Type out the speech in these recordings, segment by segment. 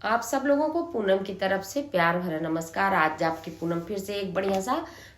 आप सब लोगों को पूनम की तरफ से प्यार भरा नमस्कार। आज आपकी पूनम फिर से एक बढ़िया सा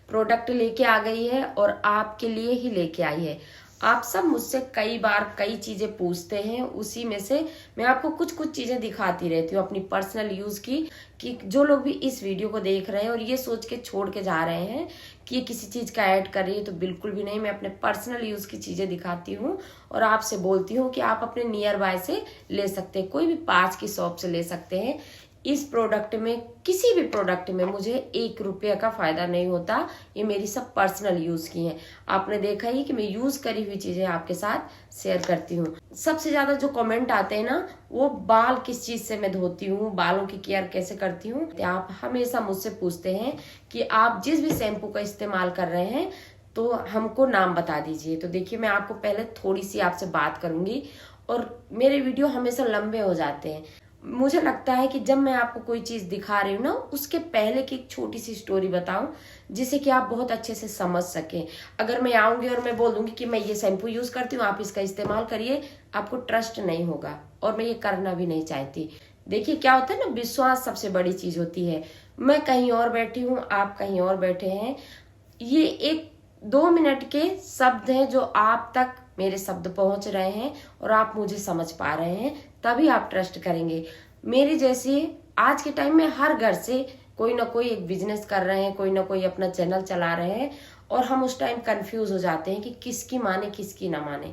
प्रोडक्ट लेके आ गई है और आपके लिए ही लेके आई है। आप सब मुझसे कई बार कई चीजें पूछते हैं, उसी में से मैं आपको कुछ कुछ चीजें दिखाती रहती हूँ अपनी पर्सनल यूज की। कि जो लोग भी इस वीडियो को देख रहे हैं और ये सोच के छोड़ के जा रहे हैं कि ये किसी चीज का ऐड कर रही है, तो बिल्कुल भी नहीं। मैं अपने पर्सनल यूज की चीजें दिखाती हूँ और आपसे बोलती हूँ कि आप अपने नियर बाय से ले सकते हैं, कोई भी पास की शॉप से ले सकते हैं। इस प्रोडक्ट में, किसी भी प्रोडक्ट में मुझे 1 रुपये का फायदा नहीं होता। ये मेरी सब पर्सनल यूज की हैं। आपने देखा ही कि मैं यूज करी हुई चीजें आपके साथ शेयर करती हूँ। सबसे ज्यादा जो कमेंट आते हैं ना, वो बाल किस चीज से मैं धोती हूँ, बालों की केयर कैसे करती हूँ। आप हमेशा मुझसे पूछते हैं कि आप जिस भी शैम्पू का इस्तेमाल कर रहे हैं तो हमको नाम बता दीजिए। तो देखिए, मैं आपको पहले थोड़ी सी आपसे बात करूंगी और मेरे वीडियो हमेशा लंबे हो जाते हैं। मुझे लगता है कि जब मैं आपको कोई चीज दिखा रही हूँ ना, उसके पहले की एक छोटी सी स्टोरी बताऊं जिसे कि आप बहुत अच्छे से समझ सकें। अगर मैं आऊंगी और मैं बोल दूंगी कि मैं ये शैम्पू यूज करती हूँ, आप इसका इस्तेमाल करिए, आपको ट्रस्ट नहीं होगा और मैं ये करना भी नहीं चाहती। देखिए क्या होता है ना, विश्वास सबसे बड़ी चीज होती है। मैं कहीं और बैठी हूँ, आप कहीं और बैठे हैं। ये एक 2 मिनट के शब्द हैं जो आप तक मेरे शब्द पहुंच रहे हैं और आप मुझे समझ पा रहे हैं, तभी आप ट्रस्ट करेंगे। मेरी जैसी आज के टाइम में हर घर से कोई ना कोई एक बिजनेस कर रहे हैं, कोई ना कोई अपना चैनल चला रहे हैं और हम उस टाइम कंफ्यूज हो जाते हैं कि किसकी माने किसकी ना माने।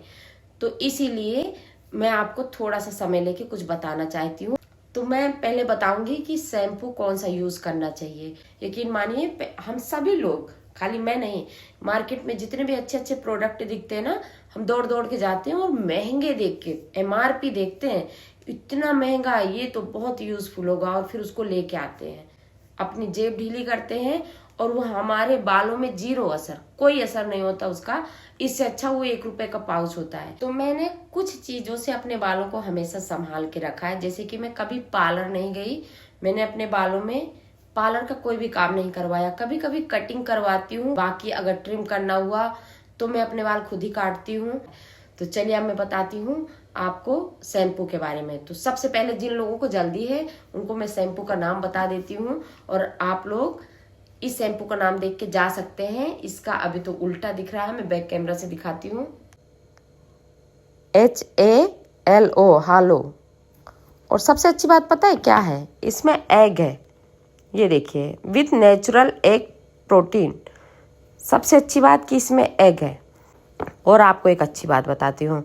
तो इसीलिए मैं आपको थोड़ा सा समय लेके कुछ बताना चाहती हूँ। तो मैं पहले बताऊंगी कि शैम्पू कौन सा यूज करना चाहिए। यकीन मानिए, हम सभी लोग, खाली मैं नहीं, मार्केट में जितने भी अच्छे अच्छे प्रोडक्ट दिखते हैं ना, हम दौड़ दौड़ के जाते हैं और महंगे देख के MRP देखते हैं, इतना महंगा, ये तो बहुत यूजफुल होगा, और फिर उसको लेके आते हैं, अपनी जेब ढीली करते हैं और वो हमारे बालों में जीरो असर, कोई असर नहीं होता उसका। इससे अच्छा वो 1 रुपए का पाउच होता है। तो मैंने कुछ चीजों से अपने बालों को हमेशा संभाल के रखा है। जैसे कि मैं कभी पार्लर नहीं गई, मैंने अपने बालों में पार्लर का कोई भी काम नहीं करवाया। कभी कभी कटिंग करवाती हूँ, बाकी अगर ट्रिम करना हुआ तो मैं अपने बाल खुद ही काटती हूँ। तो चलिए अब मैं बताती हूँ आपको शैम्पू के बारे में। तो सबसे पहले जिन लोगों को जल्दी है उनको मैं शैम्पू का नाम बता देती हूँ और आप लोग इस शैम्पू का नाम देख के जा सकते हैं। इसका अभी तो उल्टा दिख रहा है, मैं बैक कैमरा से दिखाती हूँ। HALO, हालो। और सबसे अच्छी बात पता है क्या है, इसमें एग है। ये देखिए, विथ नेचुरल एग प्रोटीन। सबसे अच्छी बात कि इसमें एग है। और आपको एक अच्छी बात बताती हूँ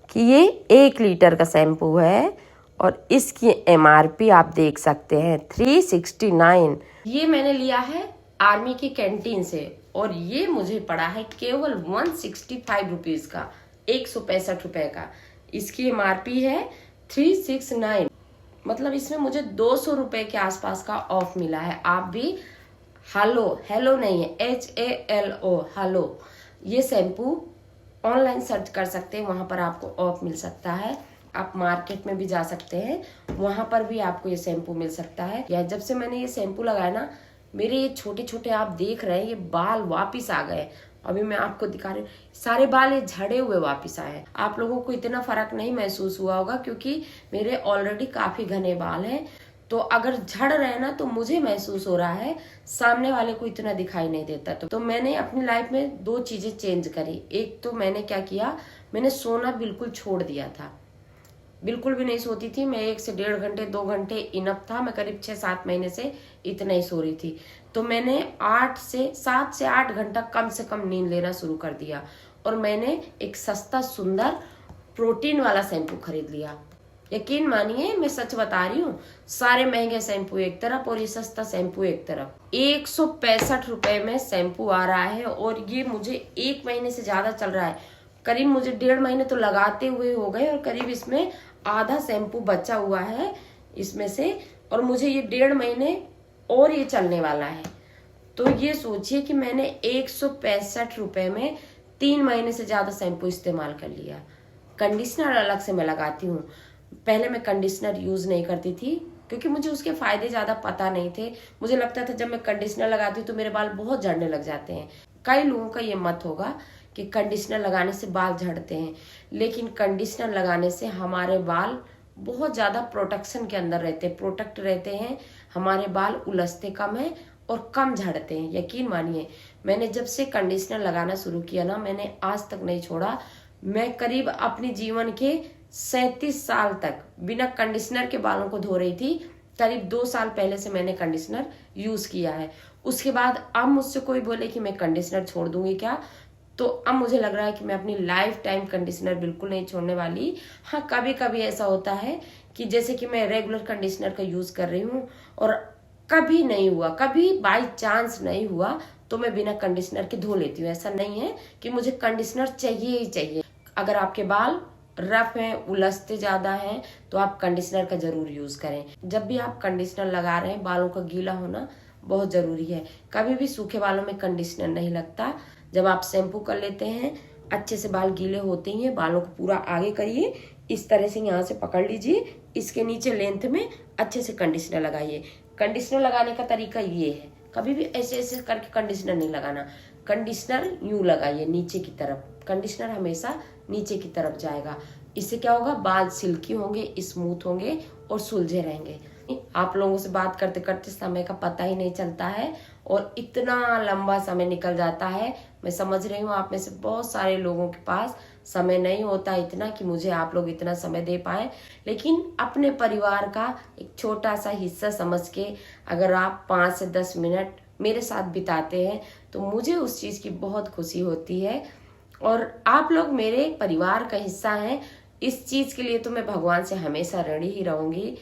कि ये 1 लीटर का शैम्पू है और इसकी MRP आप देख सकते हैं 369। ये मैंने लिया है आर्मी की कैंटीन से और ये मुझे पड़ा है केवल 165 रुपीज का, 165 रुपए का। इसकी MRP है 369, मतलब इसमें मुझे 200 रुपए के आसपास का ऑफ मिला है। आप भी हालो, हेलो नहीं है, HALO, हालो, ये शैम्पू ऑनलाइन सर्च कर सकते हैं, वहां पर आपको ऑफ मिल सकता है। आप मार्केट में भी जा सकते हैं, वहां पर भी आपको ये शैम्पू मिल सकता है। या जब से मैंने ये शैम्पू लगाया ना, मेरे ये छोटे छोटे आप देख रहे हैं ये बाल वापिस आ गए। अभी मैं आपको दिखा रही हूँ, सारे बाल ये झड़े हुए वापिस आए। आप लोगों को इतना फर्क नहीं महसूस हुआ होगा क्योंकि मेरे ऑलरेडी काफी घने बाल हैं। तो अगर झड़ रहे हैं ना, तो मुझे महसूस हो रहा है, सामने वाले को इतना दिखाई नहीं देता। तो मैंने अपनी लाइफ में 2 चीजें चेंज करी। एक तो मैंने क्या किया, मैंने सोना बिल्कुल छोड़ दिया था, बिल्कुल भी नहीं सोती थी मैं। 1 से 1.5 घंटे 2 घंटे इनफ था। मैं करीब 6-7 महीने से इतना ही सो रही थी। तो मैंने 7 से 8 घंटा कम से कम नींद लेना शुरू कर दिया और मैंने एक सस्ता सुंदर प्रोटीन वाला शैम्पू खरीद लिया। यकीन मानिए, मैं सच बता रही हूँ, सारे महंगे शैम्पू एक तरफ और ये सस्ता शैम्पू एक तरफ। 165 रुपए में शैम्पू आ रहा है और ये मुझे 1 महीने से ज्यादा चल रहा है। करीब मुझे 1.5 महीने तो लगाते हुए हो गए और करीब इसमें आधा शैम्पू बचा हुआ है इसमें से, और मुझे ये 1.5 महीने और ये चलने वाला है। तो ये सोचिए कि मैंने 165 रुपए में 3 महीने से ज्यादा शैम्पू इस्तेमाल कर लिया। कंडीशनर अलग से मैं लगाती हूँ। पहले मैं कंडीशनर यूज नहीं करती थी क्योंकि मुझे उसके फायदे ज्यादा पता नहीं थे। मुझे लगता था जब मैं कंडीशनर लगाती हूँ तो मेरे बाल बहुत झड़ने लग जाते हैं। कई लोगों का ये मत होगा कि कंडीशनर लगाने से बाल झड़ते हैं, लेकिन कंडीशनर लगाने से हमारे बाल बहुत ज्यादा प्रोटेक्शन के अंदर रहते हैं, प्रोटेक्ट रहते हैं, हमारे बाल उलझते कम है और कम झड़ते हैं। यकीन मानिए, मैंने जब से कंडीशनर लगाना शुरू किया ना, मैंने आज तक नहीं छोड़ा। मैं करीब अपने जीवन के 37 साल तक बिना कंडीशनर के बालों को धो रही थी। करीब 2 साल पहले से मैंने कंडीशनर यूज किया है। उसके बाद अब मुझसे कोई बोले कि मैं कंडीशनर छोड़ दूंगी क्या, तो अब मुझे लग रहा है कि मैं अपनी लाइफ टाइम कंडीशनर बिल्कुल नहीं छोड़ने वाली। हाँ, कभी कभी ऐसा होता है कि जैसे कि मैं रेगुलर कंडीशनर का यूज कर रही हूँ और कभी नहीं हुआ, कभी बाई चांस नहीं हुआ तो मैं बिना कंडीशनर के धो लेती हूँ। ऐसा नहीं है कि मुझे कंडीशनर चाहिए ही चाहिए। अगर आपके बाल रफ हैं, उलझते ज्यादा हैं, तो आप कंडीशनर का जरूर यूज करें। जब भी आप कंडीशनर लगा रहे हैं, बालों का गीला होना बहुत जरूरी है। कभी भी सूखे बालों में कंडीशनर नहीं लगता। जब आप शैम्पू कर लेते हैं, अच्छे से बाल गीले होते ही हैं, बालों को पूरा आगे करिए, इस तरह से यहाँ से पकड़ लीजिए, इसके नीचे लेंथ में अच्छे से कंडीशनर लगाइए। कंडीशनर लगाने का तरीका ये है, कभी भी ऐसे ऐसे करके कंडीशनर नहीं लगाना। कंडीशनर यूं लगाइए नीचे की तरफ, कंडीशनर हमेशा नीचे की तरफ जाएगा। इससे क्या होगा, बाल सिल्की होंगे, स्मूथ होंगे और सुलझे रहेंगे। आप लोगों से बात करते करते समय का पता ही नहीं चलता है और इतना लंबा समय निकल जाता है। मैं समझ रही हूँ आप में से बहुत सारे लोगों के पास समय नहीं होता इतना कि मुझे आप लोग इतना समय दे पाए, लेकिन अपने परिवार का एक छोटा सा हिस्सा समझ के अगर आप 5 से 10 मिनट मेरे साथ बिताते हैं तो मुझे उस चीज की बहुत खुशी होती है। और आप लोग मेरे परिवार का हिस्सा हैं, इस चीज के लिए तो मैं भगवान से हमेशा ऋणी ही रहूंगी।